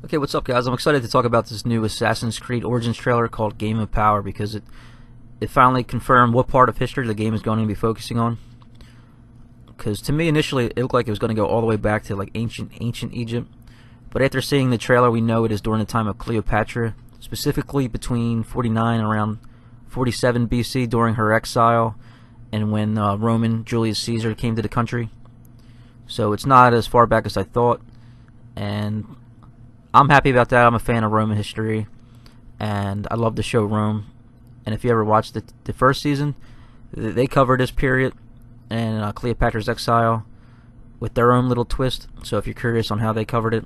Okay, what's up, guys? I'm excited to talk about this new Assassin's Creed Origins trailer called Game of Power because it finally confirmed what part of history the game is going to be focusing on. Because to me, initially, it looked like it was going to go all the way back to like ancient Egypt. But after seeing the trailer, we know it is during the time of Cleopatra, specifically between 49 and around 47 BC during her exile and when Roman Julius Caesar came to the country. So it's not as far back as I thought, and I'm happy about that. I'm a fan of Roman history, and I love the show Rome. And if you ever watched the first season, they covered this period and Cleopatra's exile with their own little twist. So if you're curious on how they covered it,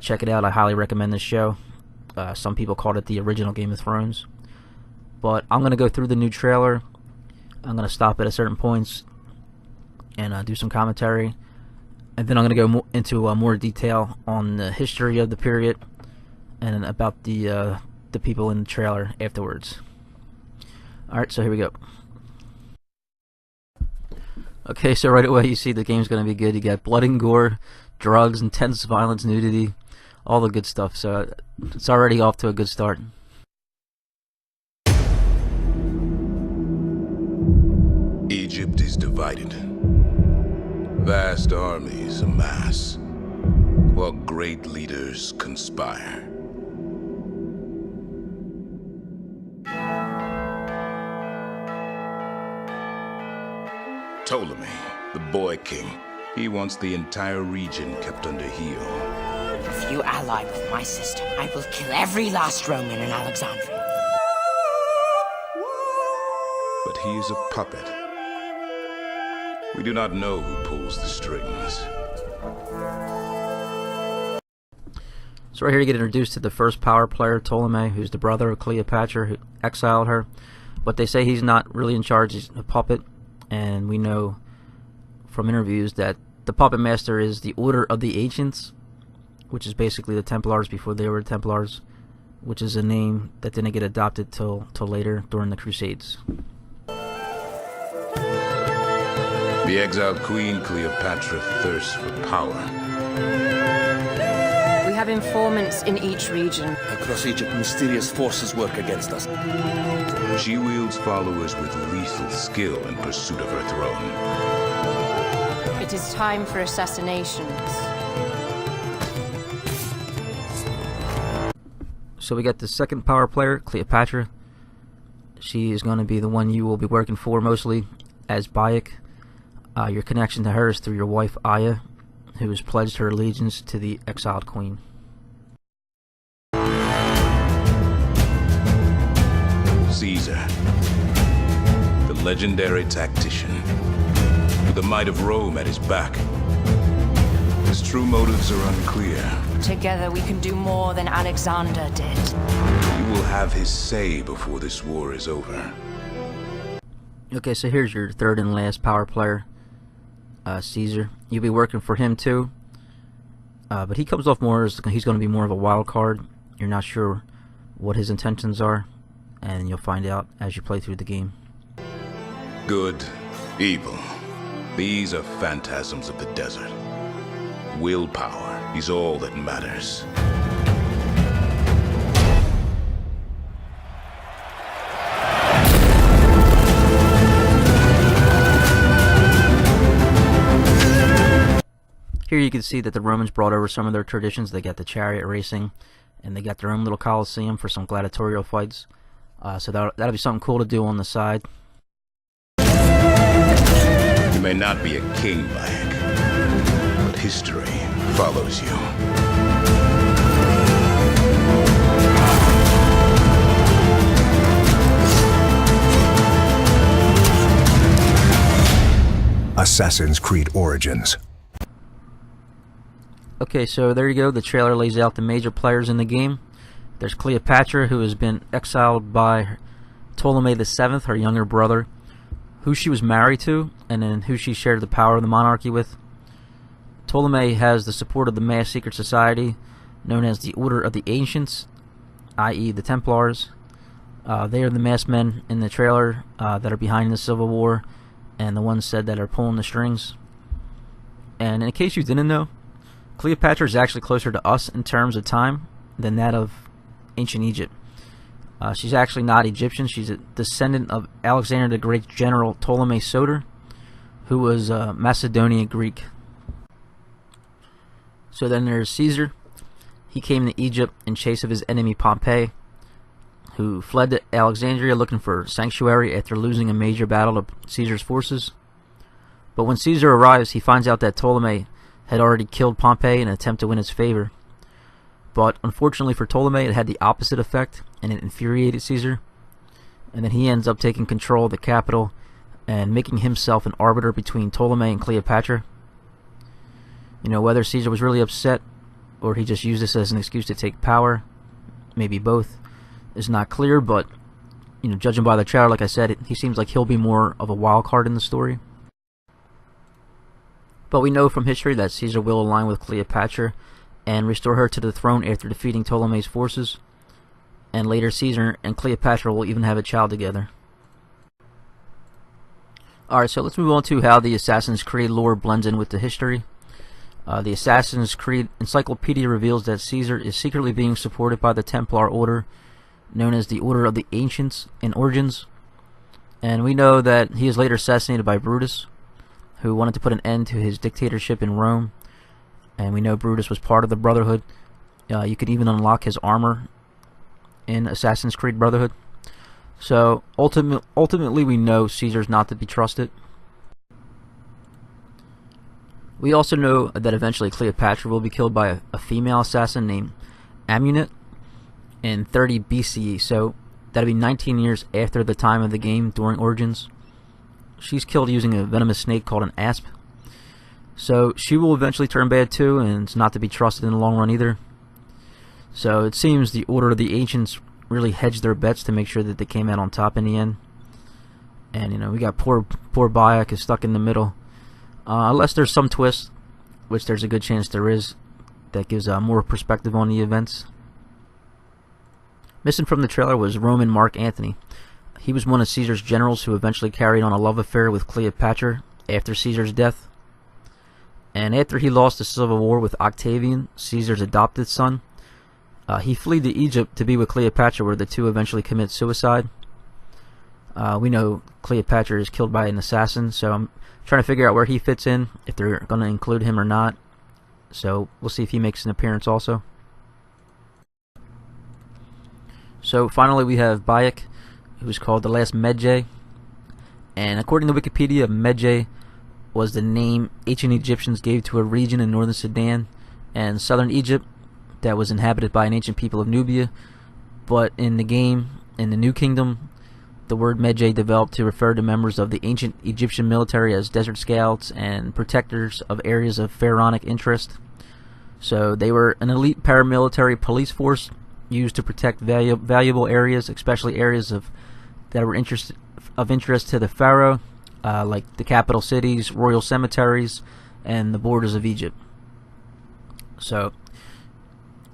check it out. I highly recommend this show. Some people called it the original Game of Thrones. But I'm going to go through the new trailer. I'm going to stop at certain points and do some commentary. And then I'm going to go into more detail on the history of the period and about the people in the trailer afterwards. Alright, so here we go. Okay, so right away you see the game's going to be good. You got blood and gore, drugs, intense violence, nudity, all the good stuff. So it's already off to a good start. Egypt is divided. Vast armies amass, while great leaders conspire. Ptolemy, the boy king, he wants the entire region kept under heel. If you ally with my system, I will kill every last Roman in Alexandria. But he is a puppet. We do not know who pulls the strings. So right here you get introduced to the first power player, Ptolemy, who's the brother of Cleopatra, who exiled her. But they say he's not really in charge, he's a puppet. And we know from interviews that the puppet master is the Order of the Ancients, which is basically the Templars before they were Templars, which is a name that didn't get adopted till later during the Crusades. The exiled queen Cleopatra thirsts for power. We have informants in each region. Across Egypt, mysterious forces work against us. She wields followers with lethal skill in pursuit of her throne. It is time for assassinations. So we got the second power player, Cleopatra. She is going to be the one you will be working for mostly as Bayek. Your connection to her is through your wife Aya, who has pledged her allegiance to the exiled queen. Caesar, the legendary tactician, with the might of Rome at his back. His true motives are unclear. Together we can do more than Alexander did. He will have his say before this war is over. Okay, so here's your third and last power player, Caesar. You'll be working for him too, but he comes off more as he's going to be more of a wild card. You're not sure what his intentions are, and you'll find out as you play through the game. Good, evil, these are phantasms of the desert. Willpower is all that matters. Here you can see that the Romans brought over some of their traditions. They got the chariot racing, and they got their own little coliseum for some gladiatorial fights. So that'll be something cool to do on the side. You may not be a king, Bayek, but history follows you. Assassin's Creed Origins. Okay, so there you go. The trailer lays out the major players in the game. There's Cleopatra, who has been exiled by Ptolemy VII, her younger brother, who she was married to, and then who she shared the power of the monarchy with. Ptolemy has the support of the mass secret society, known as the Order of the Ancients, i.e. the Templars. They are the masked men in the trailer that are behind the Civil War, and the ones said that are pulling the strings. And in case you didn't know, Cleopatra is actually closer to us in terms of time than that of ancient Egypt. She's actually not Egyptian. She's a descendant of Alexander the Great's general Ptolemy Soter, who was Macedonian Greek. So then there's Caesar. He came to Egypt in chase of his enemy Pompey, who fled to Alexandria looking for sanctuary after losing a major battle to Caesar's forces. But when Caesar arrives, he finds out that Ptolemy had already killed Pompey in an attempt to win his favor. But unfortunately for Ptolemy, it had the opposite effect, and it infuriated Caesar. And then he ends up taking control of the capital and making himself an arbiter between Ptolemy and Cleopatra. You know, whether Caesar was really upset or he just used this as an excuse to take power, maybe both, is not clear. But, you know, judging by the trailer, like I said, he seems like he'll be more of a wild card in the story. But we know from history that Caesar will align with Cleopatra and restore her to the throne after defeating Ptolemy's forces. And later Caesar and Cleopatra will even have a child together. Alright, so let's move on to how the Assassin's Creed lore blends in with the history. The Assassin's Creed Encyclopedia reveals that Caesar is secretly being supported by the Templar Order, known as the Order of the Ancients in Origins. And we know that he is later assassinated by Brutus, who wanted to put an end to his dictatorship in Rome. And we know Brutus was part of the Brotherhood. You could even unlock his armor in Assassin's Creed Brotherhood. So ultimately we know Caesar's not to be trusted. We also know that eventually Cleopatra will be killed by a female assassin named Amunet in 30 BCE. So that'd be 19 years after the time of the game during Origins. She's killed using a venomous snake called an asp. So she will eventually turn bad too, and it's not to be trusted in the long run either. So it seems the Order of the Ancients really hedged their bets to make sure that they came out on top in the end. And you know, we got poor Bayek is stuck in the middle. Unless there's some twist, which there's a good chance there is, that gives more perspective on the events. Missing from the trailer was Roman Mark Antony. He was one of Caesar's generals who eventually carried on a love affair with Cleopatra after Caesar's death. And after he lost the civil war with Octavian, Caesar's adopted son, he fled to Egypt to be with Cleopatra, where the two eventually commit suicide. We know Cleopatra is killed by an assassin, so I'm trying to figure out where he fits in, if they're going to include him or not. So we'll see if he makes an appearance also. So finally we have Bayek, who's called the last Medjay. And according to Wikipedia, Medjay was the name ancient Egyptians gave to a region in northern Sudan and southern Egypt that was inhabited by an ancient people of Nubia. But in the game, in the New Kingdom, the word Medjay developed to refer to members of the ancient Egyptian military as desert scouts and protectors of areas of pharaonic interest. So they were an elite paramilitary police force used to protect valuable areas, especially areas that were of interest to the pharaoh, like the capital cities, royal cemeteries, and the borders of Egypt. So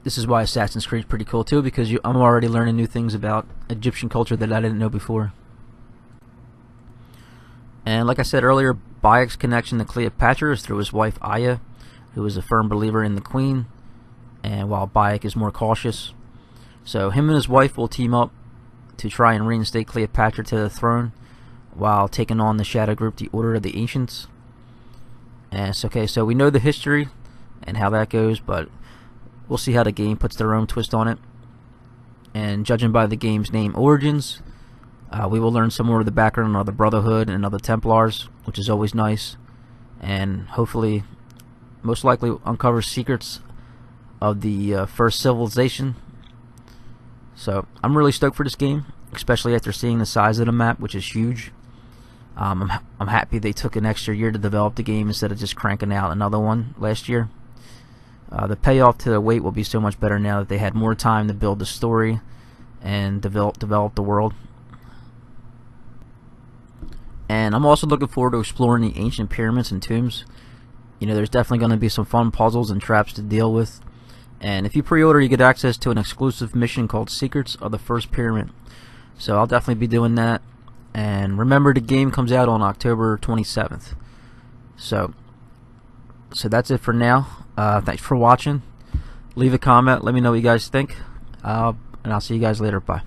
this is why Assassin's Creed is pretty cool too, because I'm already learning new things about Egyptian culture that I didn't know before. And like I said earlier, Bayek's connection to Cleopatra is through his wife Aya, who is a firm believer in the queen, and while Bayek is more cautious. So him and his wife will team up to try and reinstate Cleopatra to the throne while taking on the shadow group, the Order of the Ancients. And it's okay, so we know the history and how that goes, but we'll see how the game puts their own twist on it. And judging by the game's name, Origins, we will learn some more of the background of the Brotherhood and of the Templars, which is always nice. And hopefully, most likely, uncover secrets of the first civilization. So I'm really stoked for this game, especially after seeing the size of the map, which is huge. I'm happy they took an extra year to develop the game instead of just cranking out another one last year. The payoff to the wait will be so much better now that they had more time to build the story and develop the world. And I'm also looking forward to exploring the ancient pyramids and tombs. You know, there's definitely going to be some fun puzzles and traps to deal with. And if you pre-order, you get access to an exclusive mission called Secrets of the First Pyramid. So I'll definitely be doing that. And remember, the game comes out on October 27th. So that's it for now. Thanks for watching. Leave a comment. Let me know what you guys think. And I'll see you guys later. Bye.